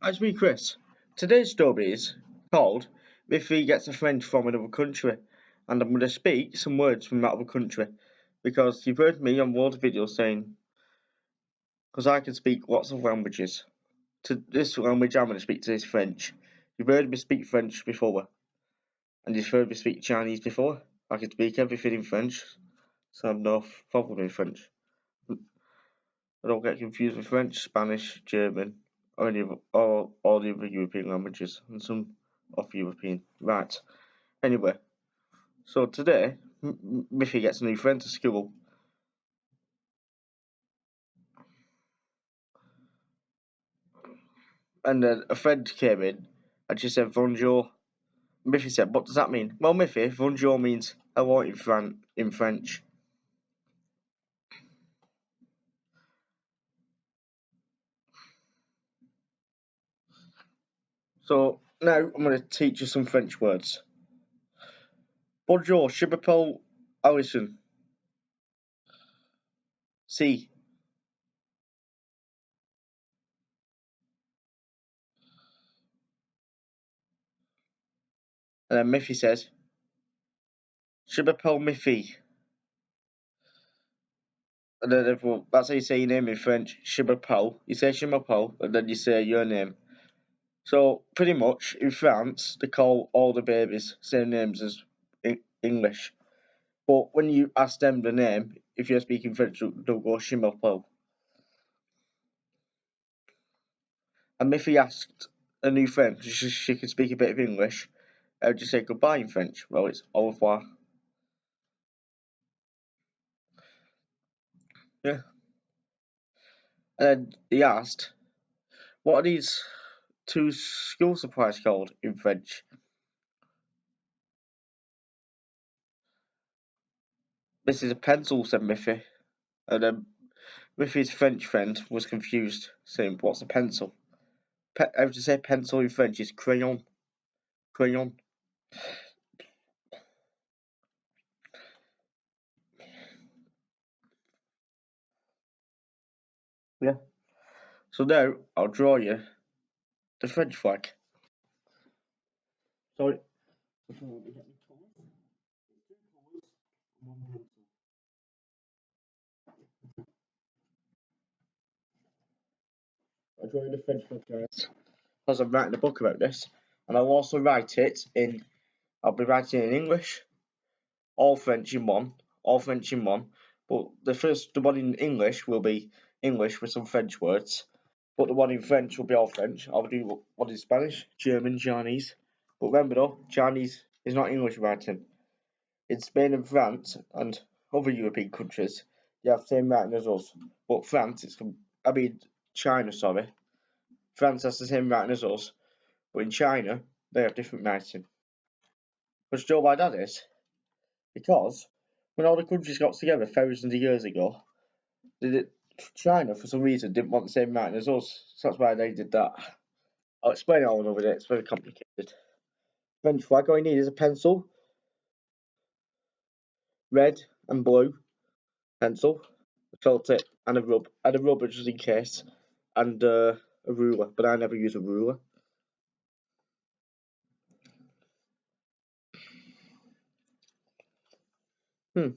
It's me, Chris. Today's story is called Miffy Gets a Friend from Another Country, and I'm going to speak some words from that other country because you've heard me on loads of videos saying, because I can speak lots of languages. To this language, I'm going to speak to is French. You've heard me speak French before, and you've heard me speak Chinese before. I can speak everything in French, so I have no problem in French. I don't get confused with French, Spanish, German, or any of all the other European languages, and some of European. Right. Anyway, so today, Miffy gets a new friend to school, and a friend came in, and she said bonjour. Miffy said, "What does that mean?" Well, Miffy, bonjour means hello in French. So now I'm going to teach you some French words. Bonjour, je m'appelle Alison. Si. And then Miffy says, je m'appelle Miffy. And then everyone, that's how you say your name in French. Je m'appelle. You say je m'appelle, and then you say your name. So pretty much in France, they call all the babies same names as English. But when you ask them the name, if you're speaking French, they'll go je m'appelle. And if he asked a new friend, she could speak a bit of English, how would you say goodbye in French? Well, it's au revoir. Yeah. And then he asked, what are these two school supplies called in French? This is a pencil, said Miffy. And then Miffy's French friend was confused, saying, what's a pencil? How to say pencil in French is crayon. Crayon. Yeah. So now I'll draw you the French flag. Sorry. I'll draw you the French flag, guys. Because I'm writing a book about this, and I'll also write it in. I'll be writing it in English, all French in one, all French in one. But the one in English will be English with some French words. But the one in French will be all French. I'll do one in Spanish, German, Chinese. But remember though, Chinese is not English writing. In Spain and France and other European countries, they have the same writing as us. But China, sorry. France has the same writing as us. But in China, they have different writing. But you know why that is? Because when all the countries got together thousands of years ago, China, for some reason, didn't want the same writing as us. So that's why they did that. I'll explain it all in a minute. It's very complicated. French flag, all you need is a pencil, red and blue pencil, a felt tip, and a rubber just in case, and a ruler. But I never use a ruler. Hmm.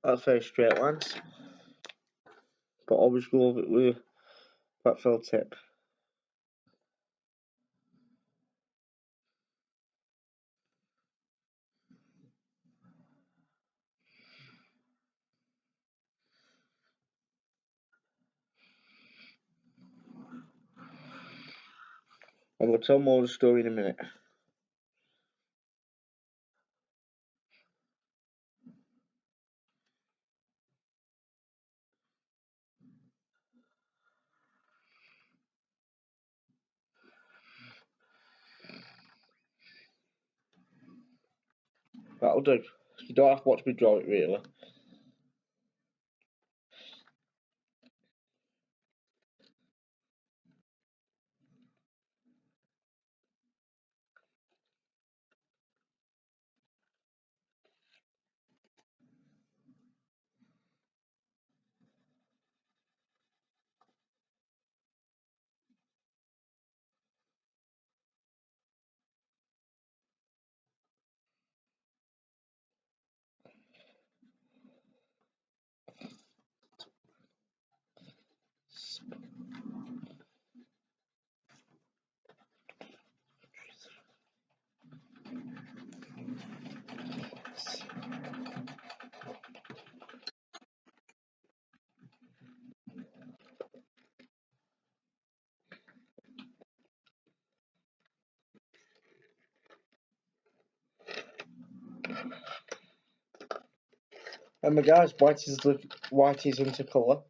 That's very straight lines, but always go over it with that felt tip. And we'll tell more of the story in a minute. That'll do. You don't have to watch me draw it really. Remember, guys, white is into colour.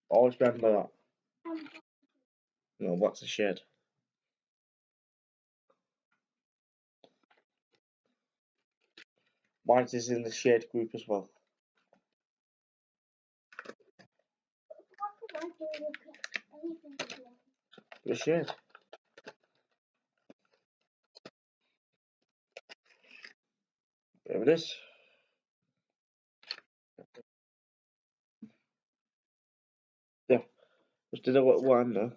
Always remember that. No, what's the shade? White is in the shade group as well. The shade. There it is. Yeah, just did a little one there.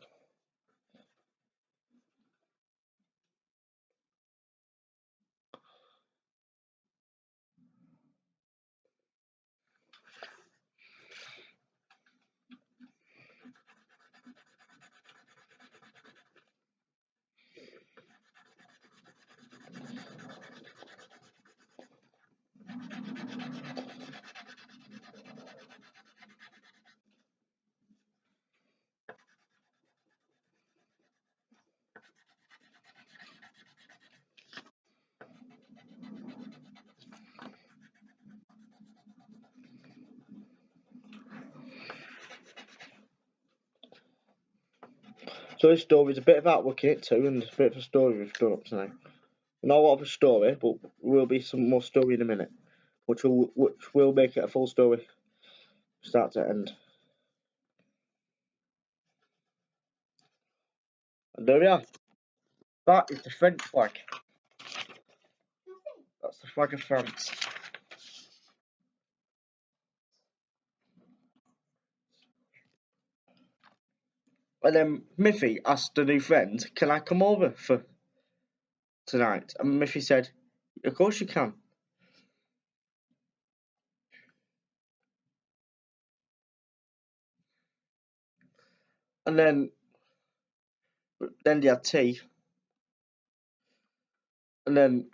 So this story's a bit of artwork in it too, and a bit of a story we've done up tonight. Not a lot of a story, but will be some more story in a minute, which will make it a full story, start to end. And there we are. That is the French flag. That's the flag of France. And then Miffy asked a new friend, "Can I come over for tonight?" And Miffy said, "Of course you can." And then they had tea, and then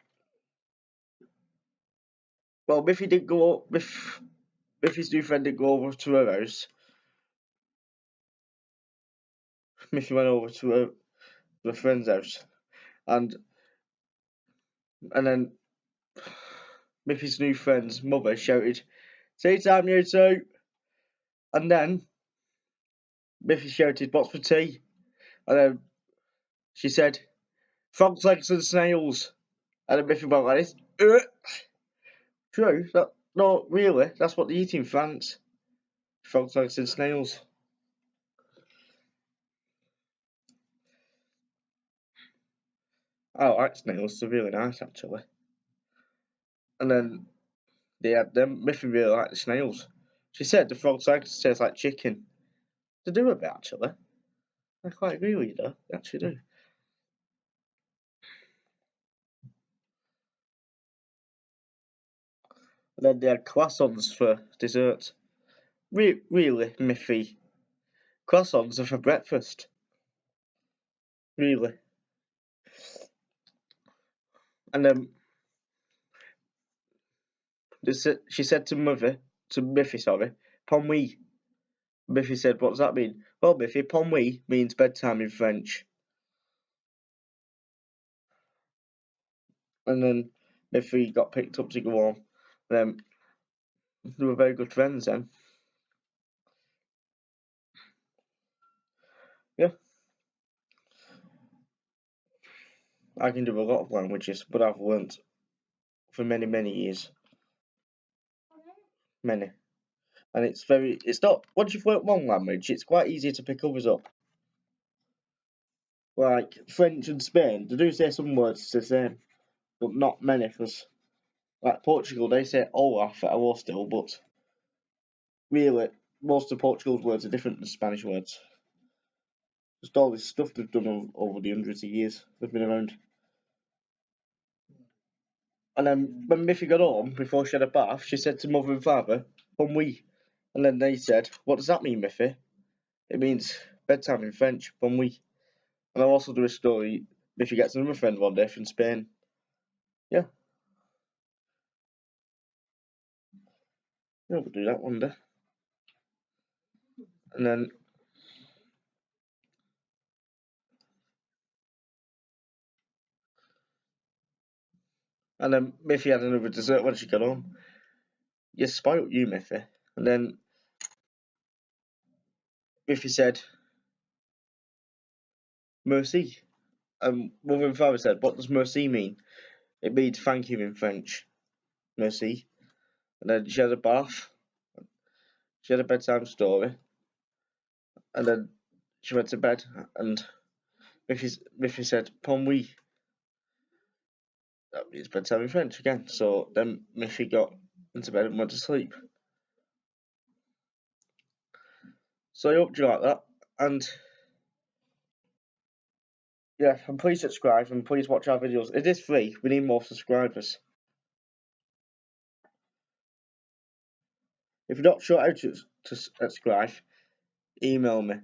Miffy didn't go. Miffy's new friend didn't go over to her house. Miffy went over to her friend's house, and then Miffy's new friend's mother shouted, "Tea time, you two!" And then Miffy shouted, "What's for tea?" And then she said, "Frogs, legs, and snails." And then Miffy went like this. True. No, really, that's what they eat in France. Frogs, legs, and snails. I like snails. They're really nice, actually. And then they had them. Miffy really liked the snails. She said the frogs' legs taste like chicken. They do a bit, actually. I quite agree with you, though. They actually do. And then they had croissants for dessert. Really, Miffy. Croissants are for breakfast. Really. And then she said to Miffy, sorry, "Pon oui." Miffy said, "What does that mean?" "Well, Miffy, pon oui means bedtime in French." And then Miffy got picked up to go home. And then they were very good friends then. Yeah. I can do a lot of languages, but I've learnt for many, many years. Many. And it's not, once you've learnt one language, it's quite easy to pick others up. Like French and Spain, they do say some words the same, but not many, because like Portugal, they say hola for hello still, but really, most of Portugal's words are different than Spanish words. Just all this stuff they've done over the hundreds of years they've been around. And then when Miffy got home, before she had a bath, she said to mother and father, "Bon oui." And then they said, "What does that mean, Miffy?" "It means bedtime in French, bon oui." And I'll also do a story, Miffy gets another friend one day from Spain. Yeah. Yeah, we'll do that one day. And then And then Miffy had another dessert when she got home. You spoilt you, Miffy. And then Miffy said, Merci. And Mother and Father said, what does merci mean? It means thank you in French. Merci. And then she had a bath. She had a bedtime story. And then she went to bed. And Miffy said, Pon oui. That means bedtime in French again. So then Miffy got into bed and went to sleep. So I hope you like that. And yeah, and please subscribe and please watch our videos. It is free. We need more subscribers. If you're not sure how to subscribe, email me.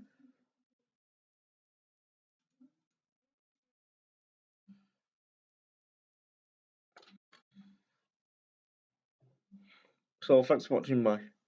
So thanks for watching. Bye.